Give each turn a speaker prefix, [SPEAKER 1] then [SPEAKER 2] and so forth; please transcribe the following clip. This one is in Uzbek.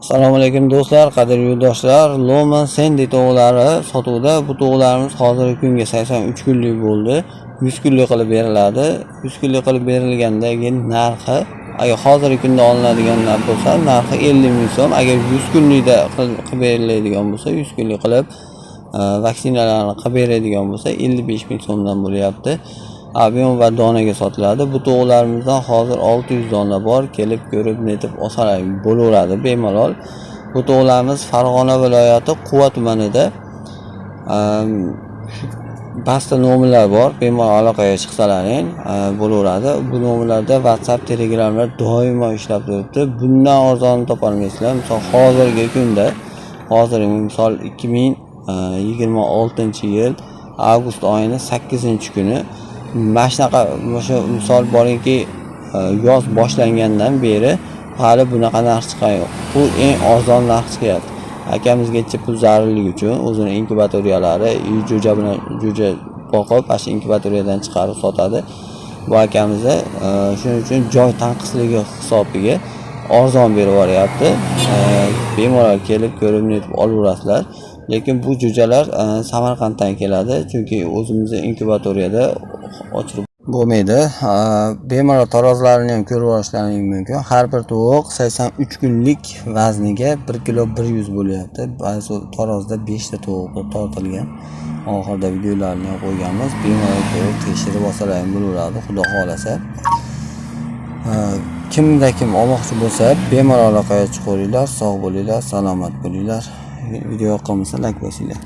[SPEAKER 1] Assalomu alaykum do'stlar, qadrli yurtdoshlar. Loma Sandy to'g'lari sotuvda. Bu to'g'larimiz hozirgi kunga 83 kunlik bo'ldi. 100 kunlik qilib beriladi. 100 kunlik qilib berilganda narxi agar hozirgi kunda olinadigan narx bo'lsa, narxi 50 ming so'm. Agar 100 kunlikda qilib beriladigan bo'lsa, 100 kunlik qilib vaksinalarni qilib beradigan bo'lsa, 55 ming so'mdan bo'lyapti. Avion va donaga sotiladi. Bu to'g'larimizdan hozir 600 dona bor. Kelib ko'rib netib olsalar bo'laveradi bemalol. Bu to'g'larimiz Farg'ona viloyati Quva tumanida. Pastda nomerlar bor. Bemalol aloqaga chiqsalaring bo'laveradi. Bu nomerlarda WhatsApp, Telegramlar doimo ishlab turibdi. Bundan arzon topolmaysizlar. Misol hozirgi kunda, misol 2026-yil avgust oyining 8-kuni mana shunaqa misol boringki yoz boshlangandan beri hali bunaqa narx chiqqani yo'q. Bu eng arzon narx chiqyapti. Akamizgacha pul zarurligi uchun o'zini inkubatoriyalari, jo'ja bilan jo'ja boqib, shu inkubatoriyadan chiqarib sotadi. Bu akamiz shuning uchun joy tanqisligi hisobiga arzon berib yuboryapti. Bemalol kelib ko'rib netib olaverasizlar. Lekin bu jo'jalar Samarqanddan keladi, chunki o'zimizning inkubatoriyada ochib bo'lmaydi. Bemalol tarozlarini ham ko'rib olishlaring mumkin. Har bir tovuq 83 kunlik vazniga 1 kilo 100 bo'lyapti. Ba'zi tarozda 5 ta tovuq tortilgan. Oxirida videolarini ham qo'yganmiz. Bemalol ko'rib tekshirib olsalaring bo'laveradi, xudo xolasa. Kimda kim olmoqchi bo'lsa, bemalol aloqaga chiqinglar. Sog' bo'linglar, salomat bo'linglar. Video yoqqan bo'lsa like bosinglar.